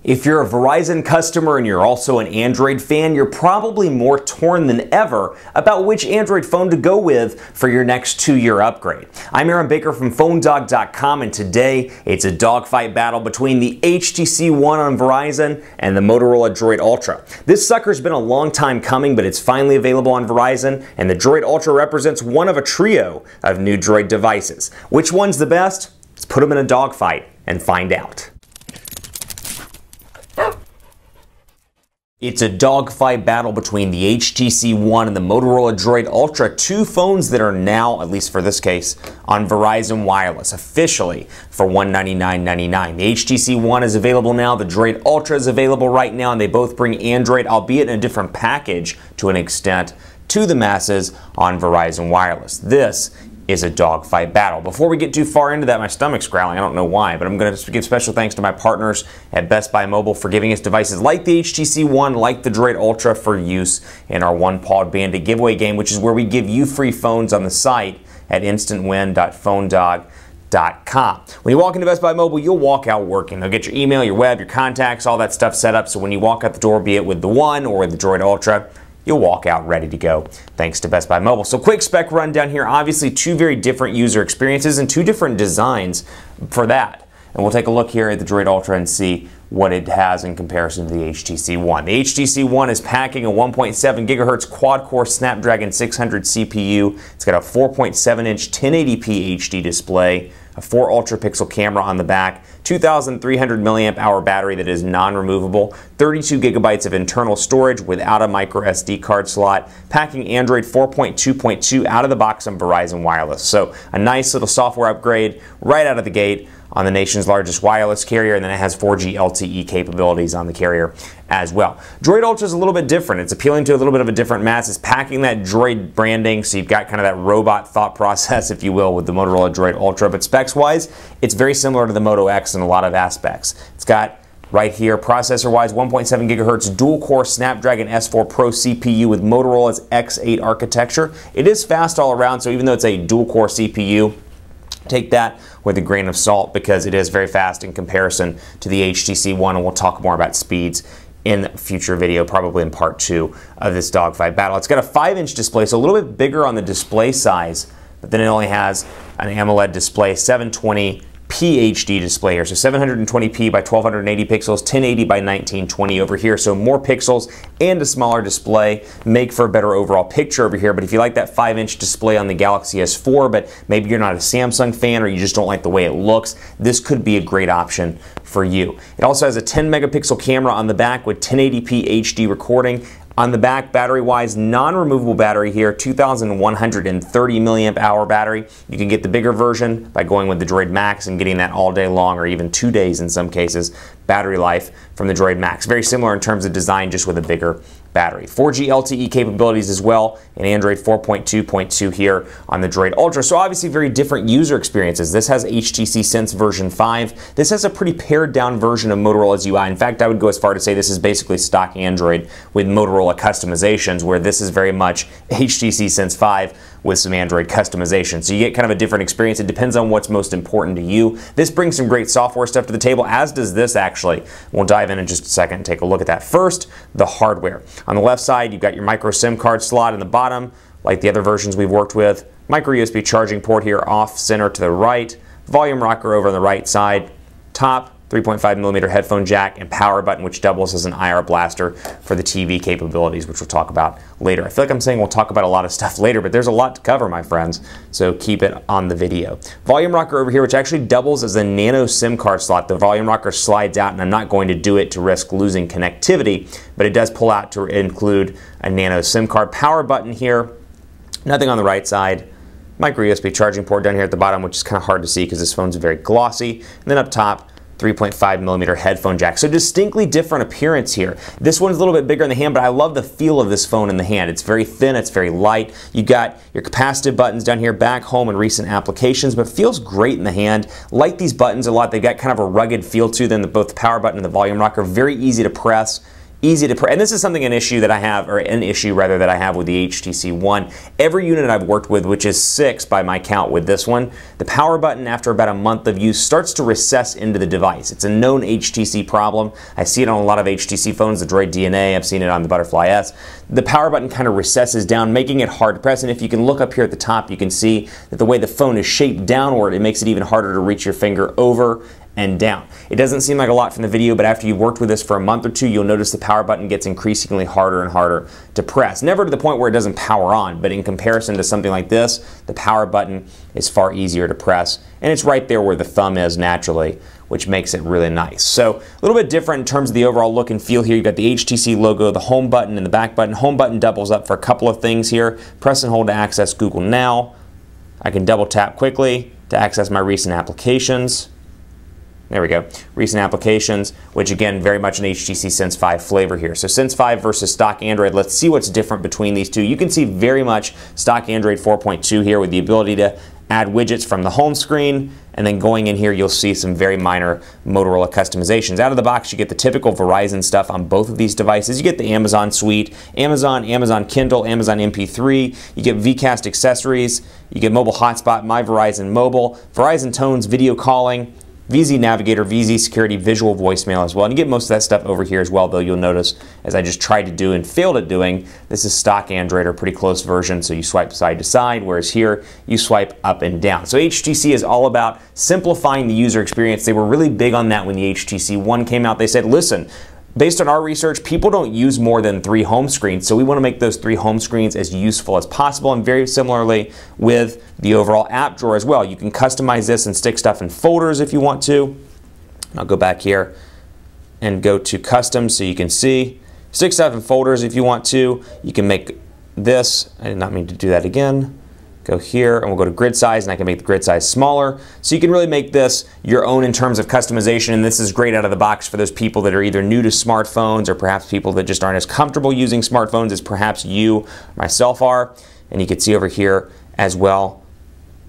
If you're a Verizon customer and you're also an Android fan, you're probably more torn than ever about which Android phone to go with for your next 2-year upgrade. I'm Aaron Baker from PhoneDog.com, and today it's a dogfight battle between the HTC One on Verizon and the Motorola Droid Ultra. This sucker's been a long time coming, but it's finally available on Verizon, and the Droid Ultra represents one of a trio of new Droid devices. Which one's the best? Let's put them in a dogfight and find out. It's a dogfight battle between the HTC One and the Motorola Droid Ultra, two phones that are now, at least for this case, on Verizon Wireless, officially for $199.99. The HTC One is available now, the Droid Ultra is available right now, and they both bring Android, albeit in a different package to an extent, to the masses on Verizon Wireless. This is a dogfight battle. Before we get too far into that, my stomach's growling. I don't know why, but I'm going to give special thanks to my partners at Best Buy Mobile for giving us devices like the HTC One, like the Droid Ultra, for use in our One Pawed Bandit giveaway game, which is where we give you free phones on the site at instantwin.phonedog.com. When you walk into Best Buy Mobile, you'll walk out working. They'll get your email, your web, your contacts, all that stuff set up, so when you walk out the door, be it with the One or with the Droid Ultra, you'll walk out ready to go, thanks to Best Buy Mobile. So quick spec rundown here. Obviously, two very different user experiences and two different designs for that. And we'll take a look here at the Droid Ultra and see what it has in comparison to the HTC One. The HTC One is packing a 1.7 gigahertz quad-core Snapdragon 600 CPU. It's got a 4.7-inch 1080p HD display, a 4 ultra-pixel camera on the back, 2,300 milliamp hour battery that is non-removable, 32 gigabytes of internal storage without a micro SD card slot, packing Android 4.2.2 out of the box on Verizon Wireless. So a nice little software upgrade right out of the gate on the nation's largest wireless carrier, and then it has 4G LTE capabilities on the carrier as well. Droid Ultra is a little bit different. It's appealing to a little bit of a different mass. It's packing that Droid branding, so you've got kind of that robot thought process, if you will, with the Motorola Droid Ultra. But specs-wise, it's very similar to the Moto X in a lot of aspects. It's got right here, processor-wise, 1.7 gigahertz dual-core Snapdragon S4 Pro CPU with Motorola's X8 architecture. It is fast all around, so even though it's a dual-core CPU, take that with a grain of salt because it is very fast in comparison to the HTC One, and we'll talk more about speeds in a future video, probably in part 2 of this dogfight battle. It's got a 5-inch display, so a little bit bigger on the display size, but then it only has an AMOLED display, 720p HD display here. So 720p by 1280 pixels, 1080 by 1920 over here. So more pixels and a smaller display make for a better overall picture over here. But if you like that 5-inch display on the Galaxy S4, but maybe you're not a Samsung fan or you just don't like the way it looks, this could be a great option for you. It also has a 10 megapixel camera on the back with 1080p HD recording. On the back, battery-wise, non-removable battery here, 2,130 milliamp hour battery. You can get the bigger version by going with the Droid Max and getting that all day long, or even 2 days in some cases, battery life from the Droid Max. Very similar in terms of design, just with a bigger battery. 4G LTE capabilities as well, and Android 4.2.2 here on the Droid Ultra. So obviously very different user experiences. This has HTC Sense version 5. This has a pretty pared down version of Motorola's UI. In fact, I would go as far to say this is basically stock Android with Motorola Customizations, where this is very much HTC Sense 5 with some Android customization. So you get kind of a different experience. It depends on what's most important to you. This brings some great software stuff to the table, as does this actually. We'll dive in just a second and take a look at that. First, the hardware. On the left side, you've got your micro SIM card slot in the bottom, like the other versions we've worked with. Micro USB charging port here off center to the right. Volume rocker over on the right side. Top, 3.5mm headphone jack, and power button, which doubles as an IR blaster for the TV capabilities, which we'll talk about later. I feel like I'm saying we'll talk about a lot of stuff later, but there's a lot to cover, my friends, so keep it on the video. Volume rocker over here, which actually doubles as a nano SIM card slot. The volume rocker slides out, and I'm not going to do it to risk losing connectivity, but it does pull out to include a nano SIM card. Power button here, nothing on the right side. Micro USB charging port down here at the bottom, which is kind of hard to see because this phone's very glossy. And then up top, 3.5mm headphone jack. So distinctly different appearance here. This one's a little bit bigger in the hand, but I love the feel of this phone in the hand. It's very thin, it's very light. You got your capacitive buttons down here, back, home, and recent applications, but feels great in the hand. Like these buttons a lot. They've got kind of a rugged feel to them, both the power button and the volume rocker. Very easy to press easy to press. And this is an issue that I have with the HTC One. Every unit I've worked with, which is 6 by my count with this one, the power button after about a month of use starts to recess into the device. It's a known HTC problem. I see it on a lot of HTC phones, the Droid DNA, I've seen it on the Butterfly S. The power button kind of recesses down, making it hard to press. And if you can look up here at the top, you can see that the way the phone is shaped downward, it makes it even harder to reach your finger over and down. It doesn't seem like a lot from the video, but after you've worked with this for a month or two, you'll notice the power button gets increasingly harder and harder to press. Never to the point where it doesn't power on, but in comparison to something like this, the power button is far easier to press, and it's right there where the thumb is naturally, which makes it really nice. So a little bit different in terms of the overall look and feel here. You've got the HTC logo, the home button, and the back button. Home button doubles up for a couple of things here. Press and hold to access Google Now. I can double tap quickly to access my recent applications. There we go. Recent applications, which again, very much an HTC Sense 5 flavor here. So Sense 5 versus stock Android. Let's see what's different between these two. You can see very much stock Android 4.2 here with the ability to add widgets from the home screen, and then going in here you'll see some very minor Motorola customizations. Out of the box you get the typical Verizon stuff on both of these devices. You get the Amazon suite, Amazon Kindle, Amazon MP3, you get VCast accessories, you get mobile hotspot, My Verizon Mobile, Verizon Tones video calling, VZ Navigator, VZ Security, visual voicemail as well. And you get most of that stuff over here as well, though you'll notice, as I just tried to do and failed at doing, this is stock Android or pretty close version, so you swipe side to side, whereas here you swipe up and down. So HTC is all about simplifying the user experience. They were really big on that when the HTC One came out. They said, listen, based on our research, people don't use more than 3 home screens, so we want to make those 3 home screens as useful as possible. And very similarly with the overall app drawer as well. You can customize this and stick stuff in folders if you want to. I'll go back here and go to custom so you can see. Stick stuff in folders if you want to. You can make this, I did not mean to do that again. Go here and we'll go to grid size, and I can make the grid size smaller. So you can really make this your own in terms of customization, and this is great out of the box for those people that are either new to smartphones or perhaps people that just aren't as comfortable using smartphones as perhaps you or myself are. And you can see over here as well,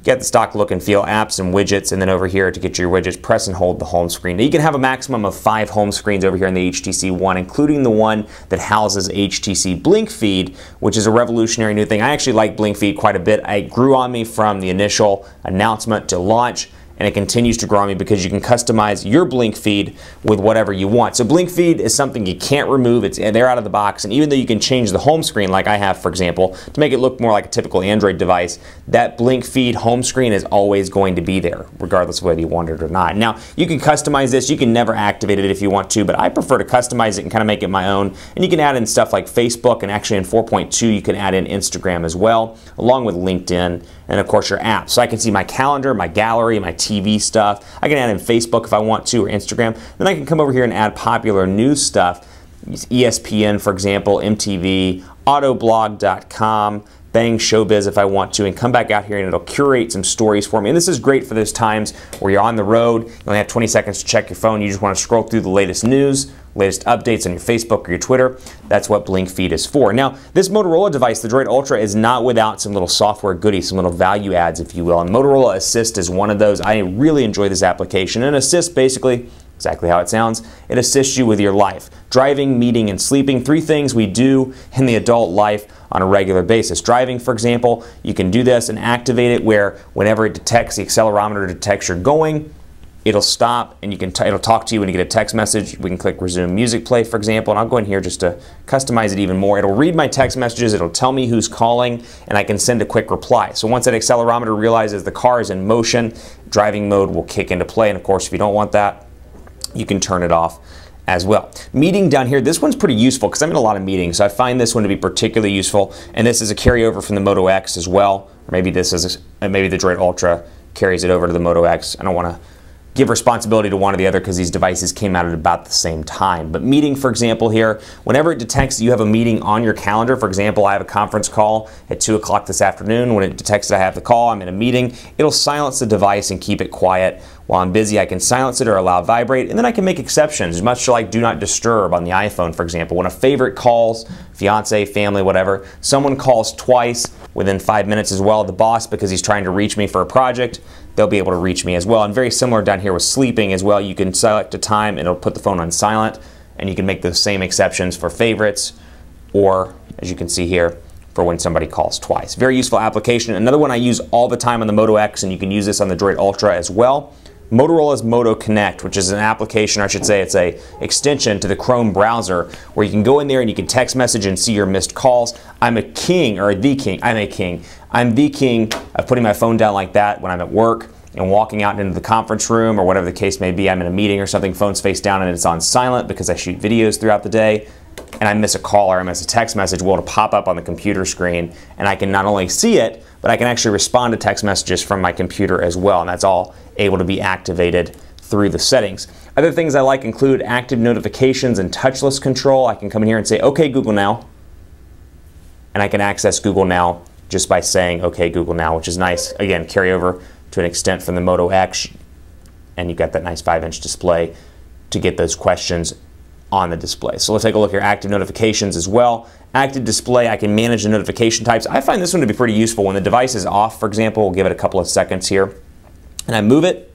get the stock look and feel, apps and widgets, and then over here to get your widgets, press and hold the home screen. Now you can have a maximum of 5 home screens over here in the HTC One, including the one that houses HTC Blinkfeed, which is a revolutionary new thing. I actually like Blinkfeed quite a bit. It grew on me from the initial announcement to launch, and it continues to grow on me because you can customize your Blinkfeed with whatever you want. So Blinkfeed is something you can't remove. It's there out of the box, and even though you can change the home screen like I have, for example, to make it look more like a typical Android device, that Blinkfeed home screen is always going to be there, regardless of whether you want it or not. Now, you can customize this. You can never activate it if you want to, but I prefer to customize it and kind of make it my own. And you can add in stuff like Facebook, and actually in 4.2 you can add in Instagram as well, along with LinkedIn, and of course your apps. So I can see my calendar, my gallery, my TV stuff. I can add in Facebook if I want to, or Instagram. Then I can come over here and add popular news stuff. ESPN, for example, MTV, autoblog.com, Bang Showbiz if I want to, and come back out here and it'll curate some stories for me. And this is great for those times where you're on the road, you only have 20 seconds to check your phone, you just want to scroll through the latest news, latest updates on your Facebook or your Twitter. That's what Blinkfeed is for. Now, this Motorola device, the Droid Ultra, is not without some little software goodies, some little value adds, if you will. And Motorola Assist is one of those. I really enjoy this application. And Assist, basically, exactly how it sounds, it assists you with your life. Driving, meeting, and sleeping, 3 things we do in the adult life on a regular basis. Driving, for example, you can do this and activate it where whenever it detects, the accelerometer detects you're going, it'll stop, and it'll talk to you when you get a text message. We can click resume music play, for example, and I'll go in here just to customize it even more. It'll read my text messages, it'll tell me who's calling, and I can send a quick reply. So once that accelerometer realizes the car is in motion, driving mode will kick into play, and of course if you don't want that, you can turn it off as well. Meeting down here, this one's pretty useful because I'm in a lot of meetings, so I find this one to be particularly useful, and this is a carryover from the Moto X as well, or maybe maybe the Droid Ultra carries it over to the Moto X. I don't want to give responsibility to one or the other because these devices came out at about the same time. But meeting, for example, here, whenever it detects that you have a meeting on your calendar, for example, I have a conference call at 2 o'clock this afternoon. When it detects that I have the call, I'm in a meeting, it'll silence the device and keep it quiet. While I'm busy, I can silence it or allow vibrate, and then I can make exceptions, much like do not disturb on the iPhone, for example. When a favorite calls, fiance, family, whatever, someone calls twice within 5 minutes as well, the boss, because he's trying to reach me for a project, they'll be able to reach me as well. And very similar down here with sleeping as well, you can select a time and it'll put the phone on silent, and you can make those same exceptions for favorites, or as you can see here, for when somebody calls twice. Very useful application. Another one I use all the time on the Moto X, and you can use this on the Droid Ultra as well. Motorola's Moto Connect, which is an application, or I should say it's a extension to the Chrome browser, where you can go in there and you can text message and see your missed calls. I'm the king of putting my phone down like that when I'm at work and walking out into the conference room or whatever the case may be. I'm in a meeting or something, phone's face down and it's on silent because I shoot videos throughout the day, and I miss a call or I miss a text message. Well, it'll pop up on the computer screen, and I can not only see it, but I can actually respond to text messages from my computer as well, and that's all able to be activated through the settings. Other things I like include active notifications and touchless control. I can come in here and say, "Okay, Google Now," and I can access Google Now just by saying, "Okay, Google Now," which is nice. Again, carry over to an extent from the Moto X, and you've got that nice 5-inch display to get those questions on the display. So let's take a look here. Active notifications as well. Active display, I can manage the notification types. I find this one to be pretty useful. When the device is off, for example, we'll give it a couple of seconds here, and I move it,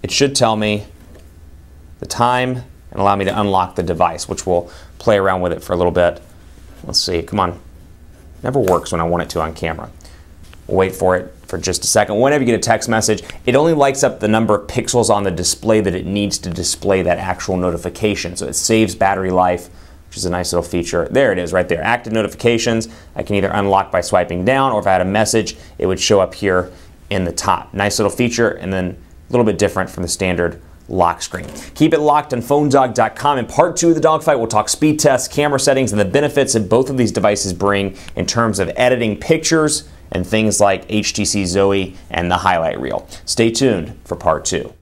it should tell me the time and allow me to unlock the device, which we'll play around with it for a little bit. Let's see, come on. Never works when I want it to on camera. We'll wait for it for just a second. Whenever you get a text message, it only lights up the number of pixels on the display that it needs to display that actual notification. So it saves battery life, which is a nice little feature. There it is right there. Active notifications, I can either unlock by swiping down, or if I had a message, it would show up here in the top. Nice little feature, and then a little bit different from the standard lock screen. Keep it locked on PhoneDog.com. In part 2 of the Dogfight, we'll talk speed tests, camera settings, and the benefits that both of these devices bring in terms of editing pictures and things like HTC Zoe and the highlight reel. Stay tuned for part 2.